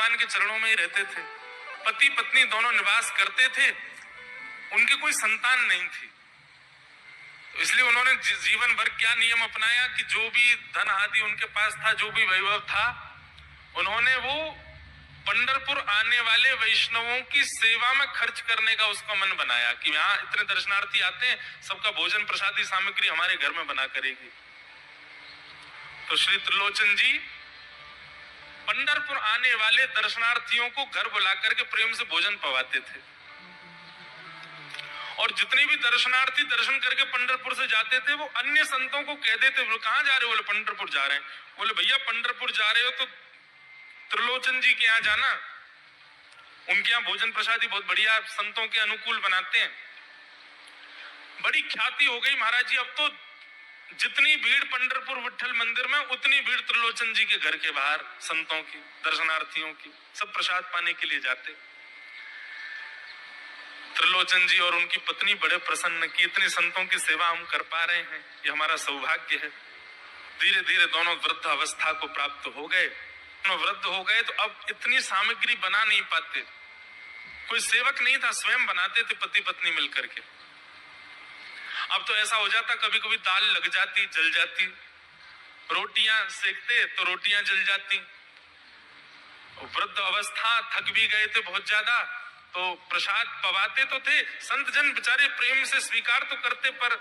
भगवान के चरणों में ही रहते थे, पति पत्नी दोनों निवास करते थे, उनकी कोई संतान नहीं थी। तो इसलिए उन्होंने जीवन भर क्या नियम अपनाया कि जो भी धन आदि उनके पास था, जो भी वैभव था, उन्होंने वो पंढरपुर आने वाले वैष्णवों की सेवा में खर्च करने का उसका मन बनाया कि यहाँ इतने दर्शनार्थी आते हैं, सबका भोजन प्रसादी सामग्री हमारे घर में बना करेगी। तो श्री त्रिलोचन जी पंढरपुर आने वाले दर्शनार्थियों को घर बुला करके प्रेम से भोजन पवाते थे। और जितने भी दर्शनार्थी दर्शन करके पंढरपुर से जाते थे, वो अन्य संतों को कह देते, बोले कहाँ जा रहे हो? बोले पंढरपुर जा रहे हैं। बोले भैया पंढरपुर जा रहे हो तो त्रिलोचन जी के यहाँ जाना, उनके यहाँ भोजन प्रसादी बहुत बढ़िया संतों के अनुकूल बनाते हैं। बड़ी ख्याति हो गई महाराज जी, अब तो जितनी भीड़ पंढरपुर विठल मंदिर में, उतनी भीड़ त्रिलोचन जी के घर के बाहर संतों की, दर्शनार्थियों की, सब प्रसाद पाने के लिए जाते। त्रिलोचन जी और उनकी पत्नी बड़े प्रसन्न कि इतनी संतों की सेवा हम कर पा रहे हैं, ये हमारा सौभाग्य है। धीरे धीरे दोनों वृद्ध अवस्था को प्राप्त हो गए। वृद्ध हो गए तो अब इतनी सामग्री बना नहीं पाते, कोई सेवक नहीं था, स्वयं बनाते थे पति पत्नी मिलकर के। अब तो ऐसा हो जाता, कभी कभी दाल लग जाती, जल जाती, रोटियां सेकते तो रोटियां जल जाती। वृद्ध अवस्था, थक भी गए थे बहुत ज्यादा, तो प्रसाद पवाते तो थे, संत जन बेचारे प्रेम से स्वीकार तो करते, पर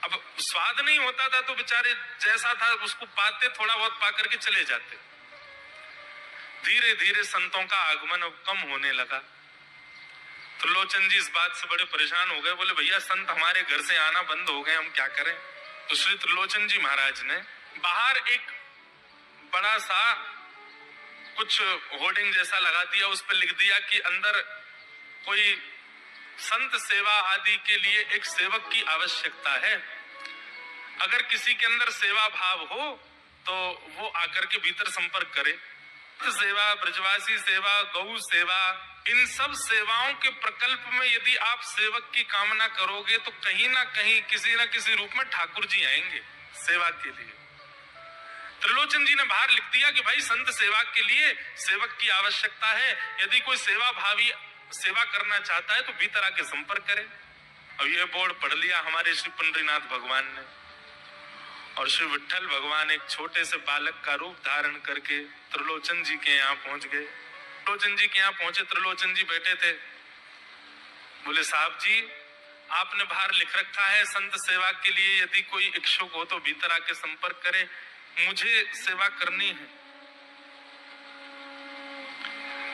अब स्वाद नहीं होता था, तो बेचारे जैसा था उसको पाते, थोड़ा बहुत पा करके चले जाते। धीरे धीरे संतों का आगमन अब कम होने लगा। त्रिलोचन जी इस बात से बड़े परेशान हो गए, बोले भैया संत हमारे घर से आना बंद हो गए, हम क्या करें? तो श्री त्रिलोचन जी महाराज ने बाहर एक बड़ा सा कुछ होर्डिंग जैसा लगा दिया, उस पर लिख दिया कि अंदर कोई संत सेवा आदि के लिए एक सेवक की आवश्यकता है। अगर किसी के अंदर सेवा भाव हो तो वो आकर के भीतर संपर्क करे। सेवा, ब्रजवासी सेवा, गौ सेवा, इन सब सेवाओं के प्रकल्प में यदि आप सेवक की कामना करोगे तो कहीं ना कहीं किसी ना किसी रूप में ठाकुर जी आएंगे सेवा के लिए। त्रिलोचन जी ने बाहर लिख दिया कि भाई संत सेवा के लिए सेवक की आवश्यकता है, यदि कोई सेवा भावी सेवा करना चाहता है तो भीतर आके संपर्क करे। अब ये बोर्ड पढ़ लिया हमारे श्री पंडरीनाथ भगवान ने, और श्री विठल भगवान एक छोटे से बालक का रूप धारण करके त्रिलोचन जी के यहाँ पहुंच गए। त्रिलोचन जी के यहाँ पहुंचे, त्रिलोचन जी बैठे थे। बोले साहब जी, आपने बाहर लिख रखा है संत सेवा के लिए यदि कोई इच्छुक हो तो भीतर आके संपर्क करे, मुझे सेवा करनी है।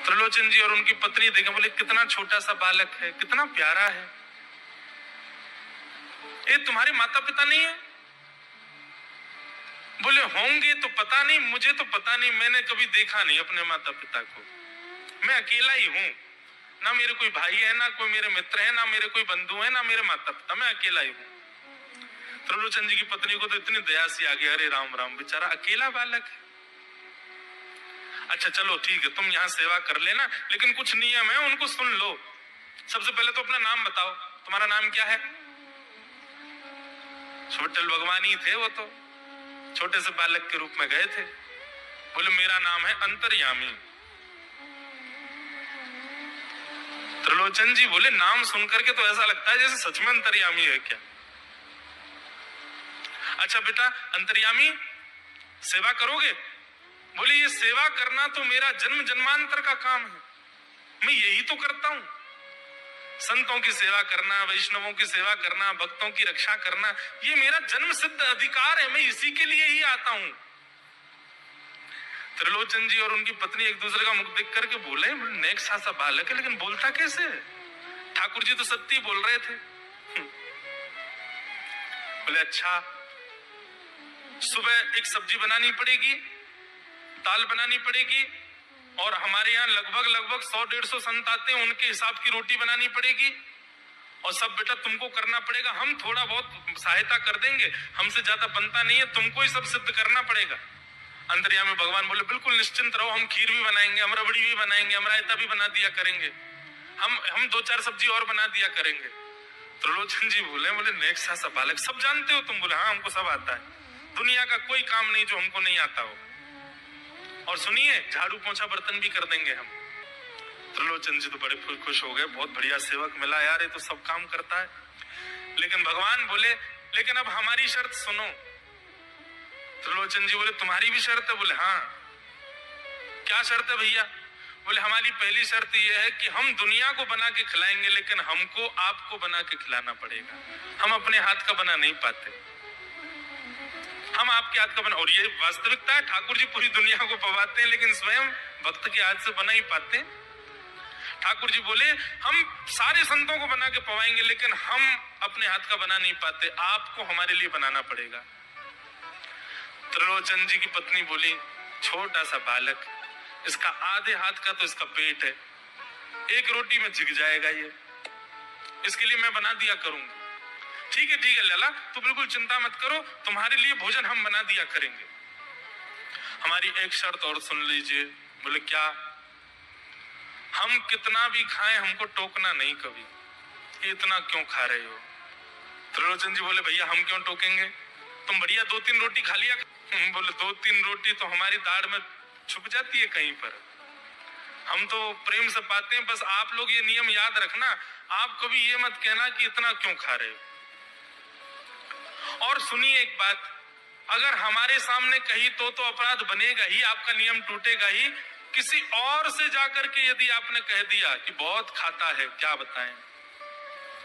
त्रिलोचन जी और उनकी पत्नी देखे, बोले कितना छोटा सा बालक है, कितना प्यारा है, ये तुम्हारे माता पिता नहीं है? बोले होंगे तो पता नहीं, मुझे तो पता नहीं, मैंने कभी देखा नहीं अपने माता पिता को, मैं अकेला ही हूं, ना मेरे कोई भाई है, ना कोई मेरे मित्र है, ना मेरे कोई बंधु है, ना मेरे माता पिता, मैं अकेला ही हूं। त्रिलोचन जी की पत्नी को तो इतनी दया सी आ गई, अरे राम राम, बेचारा अकेला बालक है। अच्छा चलो ठीक है, तुम यहाँ सेवा कर लेना, लेकिन कुछ नियम है उनको सुन लो। सबसे पहले तो अपना नाम बताओ, तुम्हारा नाम क्या है? विठल भगवान ही थे, वो तो छोटे से बालक के रूप में गए थे। बोले मेरा नाम है अंतर्यामी। त्रिलोचन जी बोले नाम सुनकर के तो ऐसा लगता है जैसे सच में अंतर्यामी है क्या? अच्छा बेटा अंतर्यामी, सेवा करोगे? बोले ये सेवा करना तो मेरा जन्म जन्मांतर का काम है, मैं यही तो करता हूं। संतों की सेवा करना, वैष्णवों की सेवा करना, भक्तों की रक्षा करना, ये मेरा जन्म सिद्ध अधिकार है, मैं इसी के लिए ही आता हूं। त्रिलोचन जी और उनकी पत्नी एक दूसरे का मुख देख करके बोले, नेक सा बालक है लेकिन बोलता कैसे? ठाकुर जी तो सत्य बोल रहे थे। बोले अच्छा, सुबह एक सब्जी बनानी पड़ेगी, दाल बनानी पड़ेगी, और हमारे यहाँ लगभग 100-150 संत आते हैं, उनके हिसाब की रोटी बनानी पड़ेगी, और सब बेटा तुमको करना पड़ेगा, हम थोड़ा बहुत सहायता कर देंगे, हमसे ज्यादा बनता नहीं है, तुमको ही सब सिद्ध करना पड़ेगा। अंतर्यामी भगवान बोले बिल्कुल निश्चिंत रहो, हम खीर भी बनाएंगे, हम रबड़ी भी बनाएंगे, हम रायता भी बना दिया करेंगे, हम 2-4 सब्जी और बना दिया करेंगे। त्रिलोचन जी बोले नेक सा बालक, सब जानते हो तुम? बोले हाँ हमको सब आता है, दुनिया का कोई काम नहीं जो हमको नहीं आता हो। और सुनिए, झाड़ू पोंछा बर्तन भी कर देंगे हम। त्रिलोचन जी तो बड़े खुश हो गए, बहुत बढ़िया सेवक मिला यार, ये तो सब काम करता है। लेकिन भगवान बोले, लेकिन अब हमारी शर्त सुनो। त्रिलोचन जी बोले, तुम्हारी भी शर्त है? बोले हाँ। क्या शर्त है भैया? बोले, हमारी पहली शर्त यह है कि हम दुनिया को बना के खिलाएंगे, लेकिन हमको आपको बना के खिलाना पड़ेगा। हम अपने हाथ का बना नहीं पाते, हम आपके हाथ का बना। और ये वास्तविकता है, ठाकुर जी पूरी दुनिया को पवाते हैं, लेकिन स्वयं भक्त के हाथ से बना ही पाते। ठाकुर जी बोले, हम सारे संतों को बना के पवाएंगे, लेकिन हम अपने हाथ का बना नहीं पाते, आपको हमारे लिए बनाना पड़ेगा। त्रिलोचन जी की पत्नी बोली, छोटा सा बालक, इसका आधे हाथ का तो इसका पेट है, एक रोटी में झिक जाएगा ये, इसके लिए मैं बना दिया करूंगी। ठीक है लला, तो बिल्कुल चिंता मत करो, तुम्हारे लिए भोजन हम बना दिया करेंगे। हमारी एक शर्त और सुन लीजिए। बोले क्या? हम कितना भी खाएं, हमको टोकना नहीं कभी, इतना क्यों खा रहे हो? त्रिलोचन जी बोले, भैया हम क्यों टोकेंगे, तुम बढ़िया 2-3 रोटी खा लिया। बोले, 2-3 रोटी तो हमारी दाढ़ में छुप जाती है कहीं पर, हम तो प्रेम से पाते हैं। बस आप लोग ये नियम याद रखना, आप कभी ये मत कहना कि इतना क्यों खा रहे हो। और सुनिए एक बात, अगर हमारे सामने कही तो अपराध बनेगा ही, आपका नियम टूटेगा ही। किसी और से जाकर के यदि आपने कह दिया कि बहुत खाता है, क्या बताएं,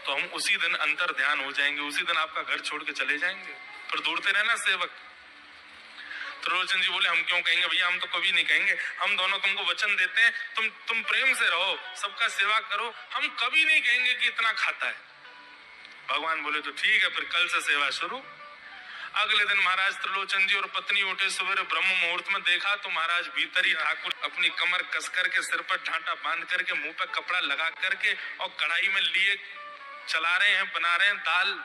तो हम उसी दिन अंतर ध्यान हो जाएंगे, उसी दिन आपका घर छोड़ के चले जाएंगे, फिर दौड़ते रहना सेवक। त्रिलोचन जी बोले, हम क्यों कहेंगे भैया, हम तो कभी नहीं कहेंगे, हम दोनों तुमको वचन देते हैं, तुम प्रेम से रहो, सबका सेवा करो, हम कभी नहीं कहेंगे कि इतना खाता है। भगवान बोले, तो ठीक है, फिर कल से सेवा शुरू। अगले दिन महाराज त्रिलोचन जी और पत्नी उठे सवेरे ब्रह्म मुहूर्त में, देखा तो महाराज भीतर ही ठाकुर अपनी कमर कस करके, सिर पर ढांटा बांध करके, मुंह पर कपड़ा लगा करके, और कढ़ाई में लिए चला रहे हैं, बना रहे हैं दाल।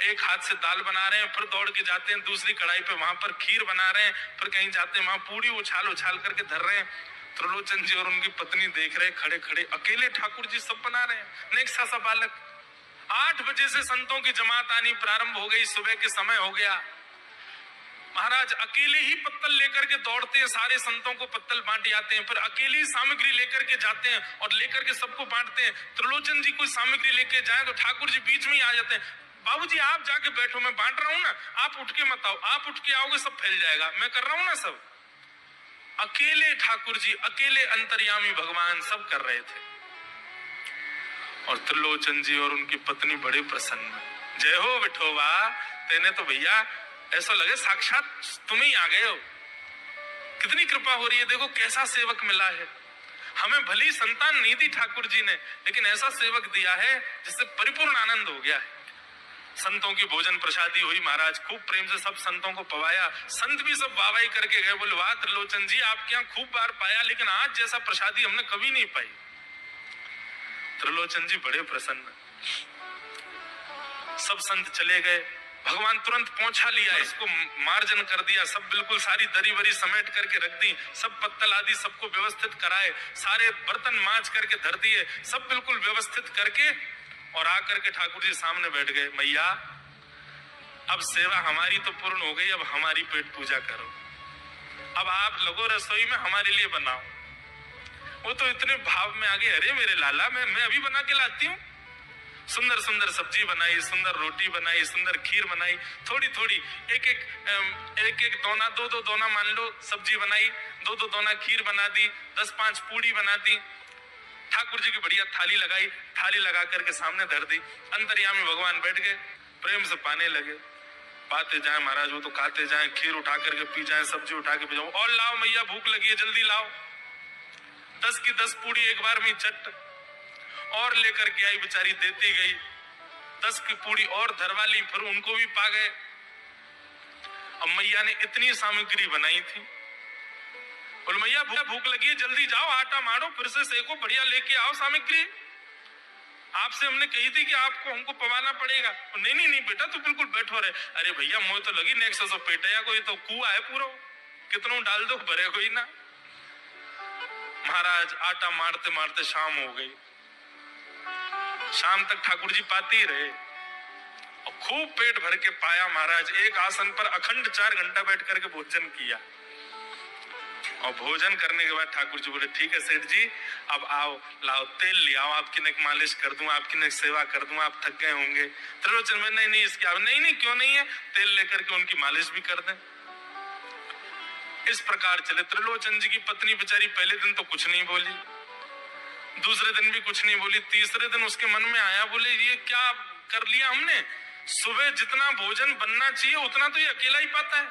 एक हाथ से दाल बना रहे हैं, फिर दौड़ के जाते हैं दूसरी कढ़ाई पे, वहां पर खीर बना रहे हैं, फिर कहीं जाते हैं वहां पूरी उछाल उछाल करके धर रहे हैं। त्रिलोचन जी और उनकी पत्नी देख रहे, खड़े खड़े, अकेले ठाकुर जी सब बना रहे हैं, नेक्सा सा बालक। 8 बजे से संतों की जमात आनी प्रारंभ हो गई, सुबह के समय हो गया। महाराज अकेले ही पत्तल लेकर के दौड़ते हैं, सारे संतों को पत्तल बांट आते हैं, फिर अकेले ही सामग्री लेकर के जाते हैं और लेकर के सबको बांटते हैं। त्रिलोचन जी कोई सामग्री लेके जाए तो ठाकुर जी बीच में ही आ जाते हैं, बाबूजी आप जाके बैठो, मैं बांट रहा हूं ना, आप उठ के मत आओ, आप उठ के आओगे सब फैल जाएगा, मैं कर रहा हूं ना सब। अकेले ठाकुर जी, अकेले अंतर्यामी भगवान सब कर रहे थे। और त्रिलोचन जी और उनकी पत्नी बड़े प्रसन्न, जय हो विठोबा, तेने तो भैया ऐसा लगे साक्षात तुम ही आ गए हो, कितनी कृपा हो रही है, देखो कैसा सेवक मिला है हमें। भली संतान नहीं दी ठाकुर जी ने, लेकिन ऐसा सेवक दिया है जिससे परिपूर्ण आनंद हो गया है। संतों की भोजन प्रसादी हुई, महाराज खूब प्रेम से सब संतों को पवाया, संत भी सब वाहवाही करके गए, बोले वाह त्रिलोचन जी आपके यहाँ खूब बार पाया, लेकिन आज जैसा प्रसादी हमने कभी नहीं पाई। त्रिलोचन जी बड़े प्रसन्न, सब संत चले गए, भगवान तुरंत पहुंचा लिया, इसको मार्जन कर दिया, सब बिल्कुल सारी दरी वरी समेट करके रख दी, सब पत्तल आदि सबको व्यवस्थित कराए, सारे बर्तन मांज करके धर दिए, सब बिल्कुल व्यवस्थित करके, और आकर के ठाकुर जी सामने बैठ गए। मैया अब सेवा हमारी तो पूर्ण हो गई, अब हमारी पेट पूजा करो, अब आप लगो रसोई में हमारे लिए बनाओ। वो तो इतने भाव में आ गए, अरे मेरे लाला मैं अभी बना के लाती हूँ। सुंदर सुंदर सब्जी बनाई, सुंदर रोटी बनाई, सुंदर खीर बनाई, थोड़ी थोड़ी एक एक दोना, दो दोना मान लो सब्जी बनाई, दो दोना खीर बना दी, 10-5 पूड़ी बना दी, ठाकुर जी की बढ़िया थाली लगाई, थाली लगा करके सामने धर दी। अंतर्यामी भगवान बैठ गए, प्रेम से पाने लगे, पाते जाए महाराज, वो तो खाते जाए, खीर उठा करके पी जाए, सब्जी उठा के पी जाओ, और लाओ मैया भूख लगी है जल्दी लाओ। 10 की 10 पूड़ी एक बार में चट और लेकर के आई, बेचारी देती गई, 10 की पूड़ी और धरवा ली, फिर उनको भी पा गए। अब मैया ने इतनी सामग्री बनाई थी, बोले मैया भूख लगी है जल्दी जाओ, आटा मारो, फिर से सेको, बढ़िया लेके आओ सामग्री, आपसे हमने कही थी कि आपको हमको पवाना पड़ेगा। नहीं नहीं नहीं बेटा, तू बिल्कुल बैठो रहे। अरे भैया मोह तो लगी नेक्स्ट सो पेटया को, ये तो कुआ है पूरा, कितनों डाल दो भरे कोई ना। महाराज आटा मारते मारते शाम हो गई, शाम तक ठाकुर जी पाते ही रहे और खूब पेट भर के पाया। महाराज एक आसन पर अखंड 4 घंटा बैठ करके भोजन किया। और भोजन करने के बाद ठाकुर जी बोले ठीक है सेठ जी, अब आओ लाओ तेल ले आओ, आपकी नक मालिश कर दूं, आपकी नक सेवा कर दूं, आप थक गए होंगे। त्रिलोचन में नहीं नहीं इसकी नहीं नहीं क्यों नहीं है, तेल लेकर के उनकी मालिश भी कर दें। इस प्रकार चले। त्रिलोचन जी की पत्नी बेचारी पहले दिन तो कुछ नहीं बोली, दूसरे दिन भी कुछ नहीं बोली, तीसरे दिन उसके मन में आया, बोले ये क्या कर लिया हमने, सुबह जितना भोजन बनना चाहिए उतना तो ये अकेला ही पाता है,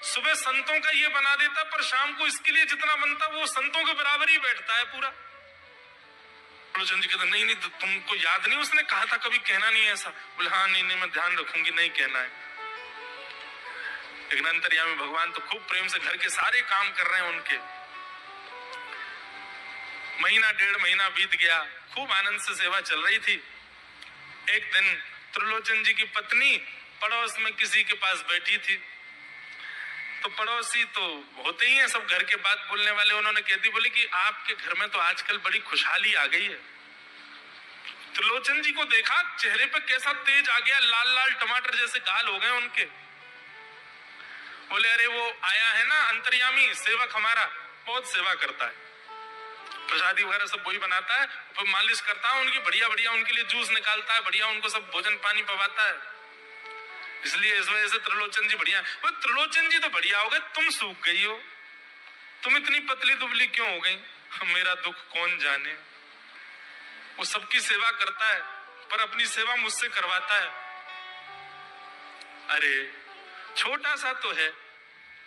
सुबह संतों का ये बना देता पर शाम को इसके लिए जितना बनता वो संतों के बराबर ही बैठता है पूरा। त्रिलोचन जी कहते नहीं नहीं तुमको याद नहीं उसने कहा था कभी कहना नहीं ऐसा। बोले हाँ नहीं नहीं मैं ध्यान रखूंगी, नहीं कहना है। लेकिन अंतर्यामी भगवान तो खूब प्रेम से घर के सारे काम कर रहे हैं उनके। महीना डेढ़ महीना बीत गया, खूब आनंद से सेवा चल रही थी। एक दिन त्रिलोचन जी की पत्नी पड़ोस में किसी के पास बैठी थी, तो पड़ोसी तो होते ही हैं सब घर के बात बोलने वाले, उन्होंने कह दी, बोले कि आपके घर में तो आजकल बड़ी खुशहाली आ गई है। त्रिलोचन जी को देखा, चेहरे पे कैसा तेज आ गया, लाल लाल टमाटर जैसे गाल हो गए उनके। बोले अरे वो आया है ना अंतर्यामी सेवक हमारा, बहुत सेवा करता है, प्रसादी वगैरह सब वही बनाता है, फिर मालिश करता है उनकी, बढ़िया बढ़िया उनके लिए जूस निकालता है, बढ़िया उनको सब भोजन पानी पवाता है, इसलिए इस वजह से त्रिलोचन जी बढ़िया। वो त्रिलोचन जी तो बढ़िया हो गए, तुम सूख गई हो, तुम इतनी पतली दुबली क्यों हो गई, मेरा दुख कौन जाने। वो सबकी सेवा करता है पर अपनी सेवा मुझसे करवाता है। अरे छोटा सा तो है,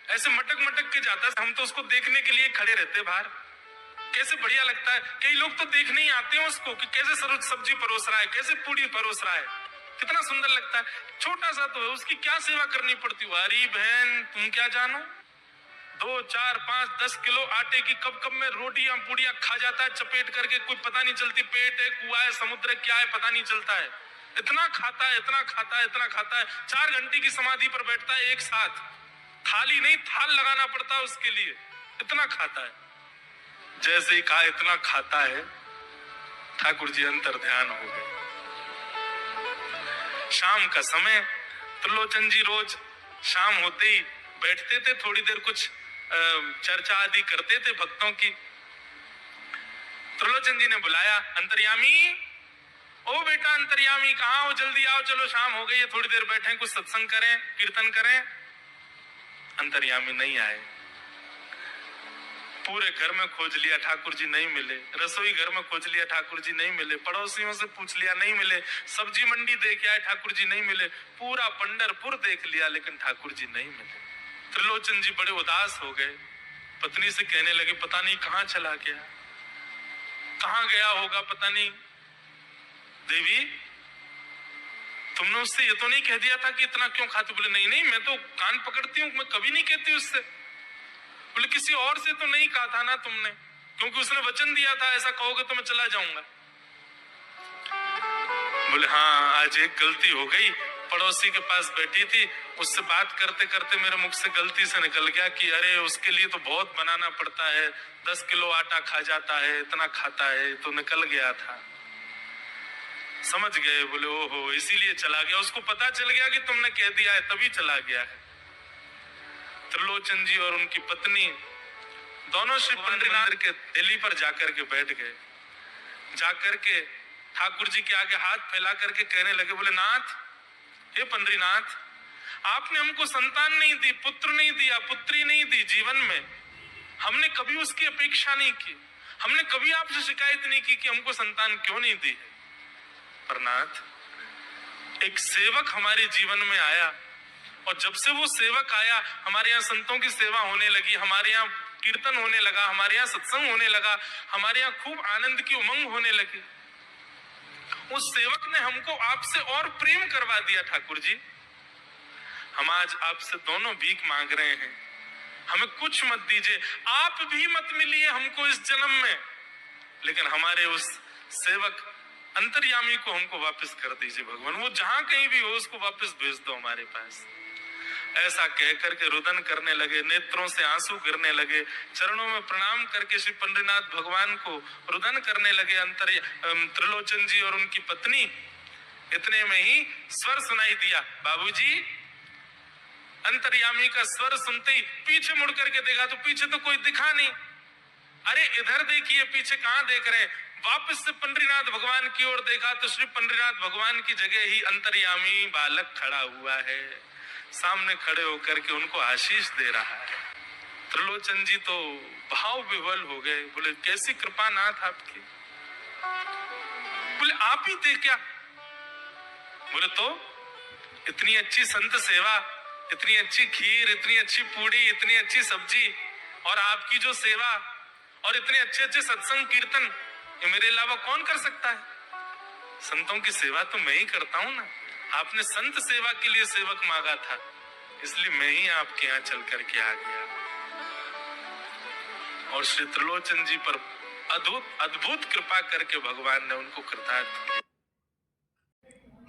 ऐसे मटक मटक के जाता है, हम तो उसको देखने के लिए खड़े रहते बाहर, कैसे बढ़िया लगता है। कई लोग तो देखने ही आते हैं उसको कि कैसे सब्जी परोस रहा है, कैसे पूरी परोस रहा है, कितना सुंदर लगता है। छोटा सा तो है, उसकी क्या सेवा करनी पड़ती है। अरे बहन तुम क्या जानो, 2, 4, 5, 10 किलो आटे की कब कब में रोटियां पूड़ियां खा जाता है चपेट करके, कोई पता नहीं चलती, पेट है कुआ है समुद्र है क्या है पता नहीं चलता है, इतना खाता है इतना खाता है इतना खाता है। 4 घंटे की समाधि पर बैठता है एक साथ, थाली नहीं थाल लगाना पड़ता है उसके लिए, इतना खाता है। जैसे ही कहा इतना खाता है, ठाकुर जी अंतर ध्यान हो गए। शाम का समय, त्रिलोचन जी रोज शाम होते ही बैठते थे, थोड़ी देर कुछ चर्चा आदि करते थे भक्तों की। त्रिलोचन जी ने बुलाया, अंतर्यामी, ओ बेटा अंतर्यामी कहाँ हो, जल्दी आओ, चलो शाम हो गई है, थोड़ी देर बैठे कुछ सत्संग करें कीर्तन करें। अंतर्यामी नहीं आए, पूरे घर में खोज लिया ठाकुर जी नहीं मिले, रसोई घर में खोज लिया ठाकुर जी नहीं मिले, पड़ोसियों से पूछ लिया नहीं मिले, सब्जी मंडी देख आए ठाकुर जी नहीं मिले, पूरा पंढरपुर देख लिया लेकिन ठाकुर जी नहीं मिले। त्रिलोचन जी बड़े उदास हो गए, पत्नी से कहने लगे पता नहीं कहाँ चला गया, कहाँ गया होगा पता नहीं। देवी तुमने उससे ये तो नहीं कह दिया था कि इतना क्यों खाते। बोले नहीं नहीं मैं तो कान पकड़ती हूँ, मैं कभी नहीं कहती उससे। बोले किसी और से तो नहीं कहा था ना तुमने, क्योंकि उसने वचन दिया था ऐसा कहोगे तो मैं चला जाऊंगा। बोले हाँ आज एक गलती हो गई, पड़ोसी के पास बैठी थी, उससे बात करते करते मेरे मुख से गलती से निकल गया कि अरे उसके लिए तो बहुत बनाना पड़ता है, 10 किलो आटा खा जाता है, इतना खाता है, तो निकल गया था। समझ गए। बोले ओहो इसीलिए चला गया, उसको पता चल गया कि तुमने कह दिया है तभी चला गया है। त्रिलोचन जी और उनकी पत्नी दोनों श्री पंडरीनाथ के दिल्ली पर जाकर के बैठ गए। जाकर के ठाकुर जी के आगे हाथ फैला करके कहने लगे, बोले नाथ, हे पंडरीनाथ, आपने हमको संतान नहीं दी, पुत्र नहीं दिया, पुत्री नहीं दी जीवन में, हमने कभी उसकी अपेक्षा नहीं की, हमने कभी आपसे शिकायत नहीं की कि हमको संतान क्यों नहीं दी है। पर नाथ, एक सेवक हमारे जीवन में आया और जब से वो सेवक आया हमारे यहाँ संतों की सेवा होने लगी, हमारे यहाँ कीर्तन होने लगा, हमारे यहाँ सत्संग होने लगा, हमारे यहाँ खूब आनंद की उमंग होने लगी। उस सेवक ने हमको आपसे और प्रेम करवा दिया। ठाकुर जी हम आज आपसे दोनों भीख मांग रहे हैं, हमें कुछ मत दीजिए, आप भी मत मिलिए हमको इस जन्म में, लेकिन हमारे उस सेवक अंतर्यामी को हमको वापस कर दीजिए भगवान, वो जहां कहीं भी हो उसको वापस भेज दो हमारे पास। ऐसा कह करके रुदन करने लगे, नेत्रों से आंसू गिरने लगे, चरणों में प्रणाम करके श्री पंडरीनाथ भगवान को रुदन करने लगे त्रिलोचन जी और उनकी पत्नी। इतने में ही स्वर सुनाई दिया, बाबूजी अंतर्यामी का स्वर सुनते ही पीछे मुड़ करके देखा तो पीछे तो कोई दिखा नहीं। अरे इधर देखिए, पीछे कहाँ देख रहे हैं? वापस से पंडरीनाथ भगवान की ओर देखा तो श्री पंडरीनाथ भगवान की जगह ही अंतर्यामी बालक खड़ा हुआ है, सामने खड़े होकर के उनको आशीष दे रहा है। त्रिलोचन जी तो भाव विह्वल हो गए, बोले कैसी कृपा नाथ आपकी। बोले आप ही थे क्या? बोले तो इतनी अच्छी संत सेवा, इतनी अच्छी खीर, इतनी अच्छी पूड़ी, इतनी अच्छी सब्जी और आपकी जो सेवा और इतने अच्छे अच्छे सत्संग कीर्तन, ये मेरे अलावा कौन कर सकता है? संतों की सेवा तो मैं ही करता हूं ना। आपने संत सेवा के लिए सेवक मांगा था, इसलिए मैं ही आपके यहाँ चल करके आ गया। और श्री त्रिलोचन जी पर अद्भुत कृपा करके भगवान ने उनको कृतार्थ किया।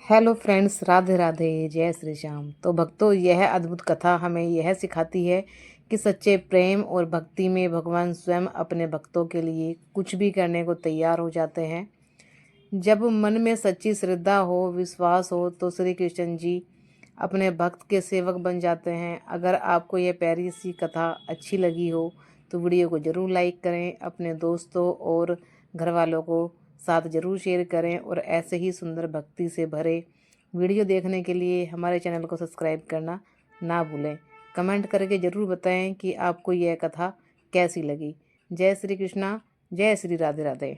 हेलो फ्रेंड्स, राधे राधे, जय श्री श्याम। तो भक्तों, यह अद्भुत कथा हमें यह सिखाती है कि सच्चे प्रेम और भक्ति में भगवान स्वयं अपने भक्तों के लिए कुछ भी करने को तैयार हो जाते हैं। जब मन में सच्ची श्रद्धा हो, विश्वास हो, तो श्री कृष्ण जी अपने भक्त के सेवक बन जाते हैं। अगर आपको यह प्यारी सी कथा अच्छी लगी हो तो वीडियो को ज़रूर लाइक करें, अपने दोस्तों और घर वालों को साथ ज़रूर शेयर करें और ऐसे ही सुंदर भक्ति से भरे वीडियो देखने के लिए हमारे चैनल को सब्सक्राइब करना ना भूलें। कमेंट करके ज़रूर बताएं कि आपको यह कथा कैसी लगी। जय श्री कृष्णा, जय श्री राधे राधे।